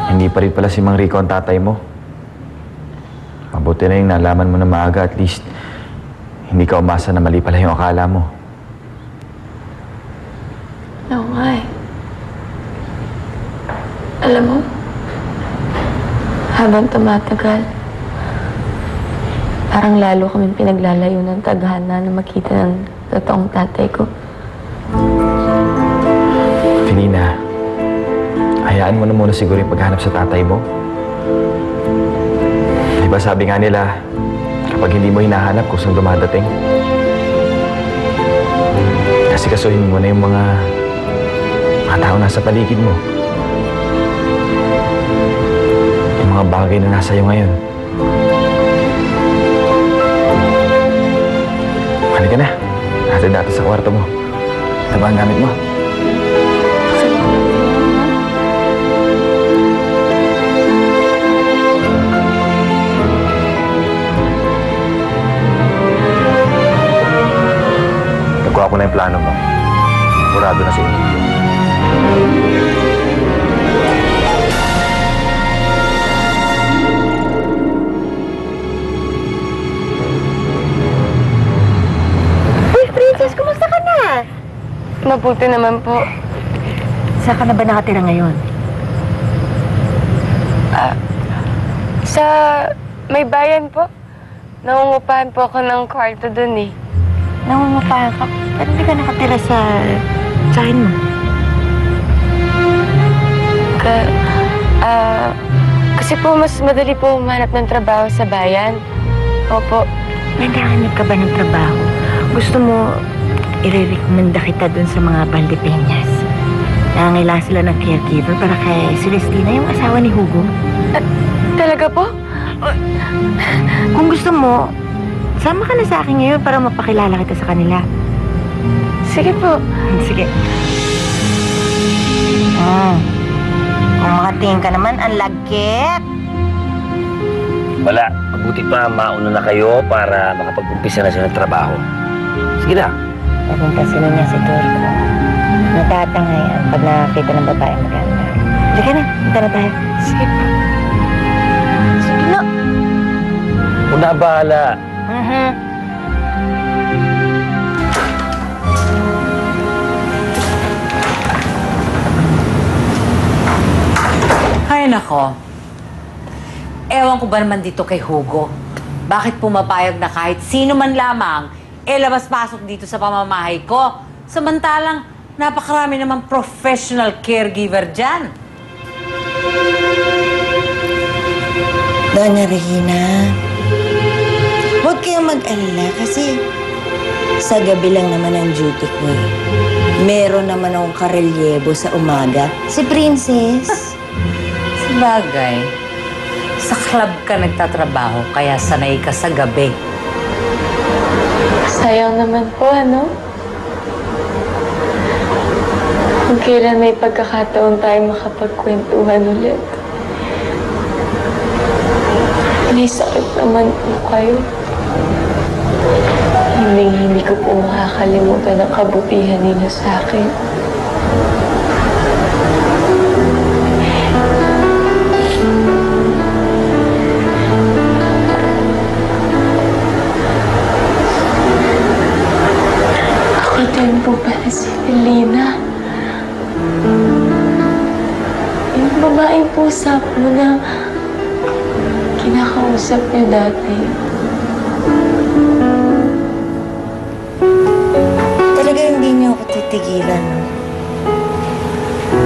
Hindi pa rin pala si Mang Rico ang tatay mo. Mabuti na yung nalaman mo na maaga, at least hindi ka umasa na mali pala yung akala mo. Oo nga eh. Alam mo, habang tumatagal, parang lalo kaming pinaglalayo ng tadhana na makita ng totoong tatay ko. Felina, hayaan mo na muna siguro yung paghanap sa tatay mo. Di ba sabi nga nila, kapag hindi mo hinahanap, kusang dumadating. Kasi kasuhin mo na yung mga tao nasa paligid mo. Yung mga bagay na nasa iyo ngayon. Halika na. Hatid natin sa kwarto mo. Ito ba ang gamit mo? Nagkuha ko na yung plano mo. Sigurado na si Emilio. Princess, kumusta ka na? Mabuti naman po. Saan ka na ba nakatira ngayon? Sa may bayan po. Nangungupahan po ako ng kwarto dun eh. Nangungupahan ka? Ba't hindi ka nakatira sa tsahin mo? Kasi po mas madali po humanap ng trabaho sa bayan. Opo. Naghahanap ka ba ng trabaho? Gusto mo, i-recommenda kita dun sa mga Valdepeñas. Nangangailangan sila ng caregiver para kay Celestina, yung asawa ni Hugo. Talaga po? Kung gusto mo, sama ka na sa akin ngayon para mapakilala kita sa kanila. Sige po. Sige. Kung makatingin ka naman, ang lagkit. Wala. Mabuti pa mauna na kayo para makapag-umpisa na siya ng trabaho. Sige na. Papuntasin na niya si Turco. Natatangayan pag nakakita ng babae maganda. Sige na, punta na tayo. Sige po. Sige na. Una bahala. Ay, nako. Ewan ko ba naman dito kay Hugo? Bakit pumapayag na kahit sino man lamang labas-pasok dito sa pamamahay ko? Samantalang, napakarami namang professional caregiver dyan. Doña Regina, huwag kayong mag-alala kasi sa gabi lang naman ang duty ko eh. Meron naman akong karelyebo sa umaga. Si Princess. Sabagay, sa club ka nagtatrabaho, kaya sanay ka sa gabi. Sayang naman po, ano? Kung kailan may pagkakataon tayo makapagkwentuhan ulit. May sakit naman po kayo. Hindi ko po makakalimutan ang kabutihan nila sa akin. Ako din po pala si Felina. Yung babaeng pusap mo na kinakausap niyo dati. Talaga hindi niyo ako titigilan, no?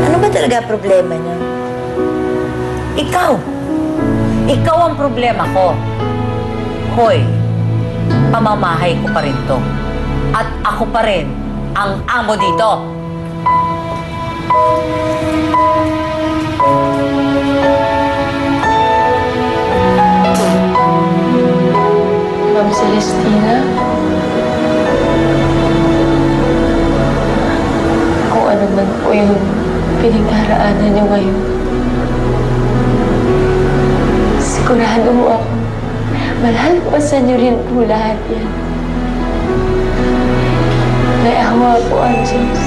Ano ba talaga problema niyo? Ikaw! Ikaw ang problema ko. Hoy, pamamahay ko pa rin to. At ako pa rin ang amo dito. Ma'am Celestina, kung ano man po yung pinagdaraanan niyo ngayon, sigurado mo ako, malalagpasan niyo rin po lahat yan. May awa po ang Diyos.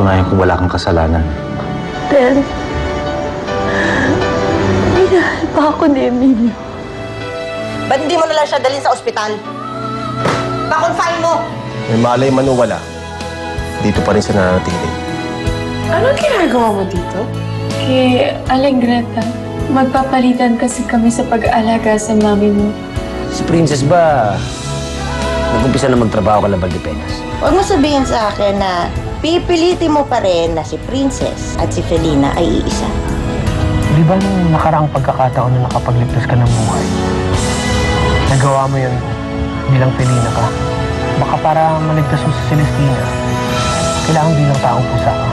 mapatunayan kung wala kang kasalanan. Dad, minahal pa ako ni Emilio. Ba't hindi mo na lang siya dalhin sa ospital? Pa-confine mo! May malay man o wala, dito pa rin siya nananatili. Anong ginagawa mo dito? Kay Allegreta, magpapalitan kasi kami sa pag-aalaga sa mami mo. Si Princess ba, nag-umpisa na magtrabaho ka lang Valdepeñas? Huwag mo sabihin sa akin na pipilitin mo pa rin na si Princess at si Felina ay iisa. Di ba nung nakaraang pagkakataon na nakapagligtas ka ng buhay, nagawa mo yun bilang Felina ka? Baka para maligtas mo si Celestina, kailangan bilang taong pusa ka.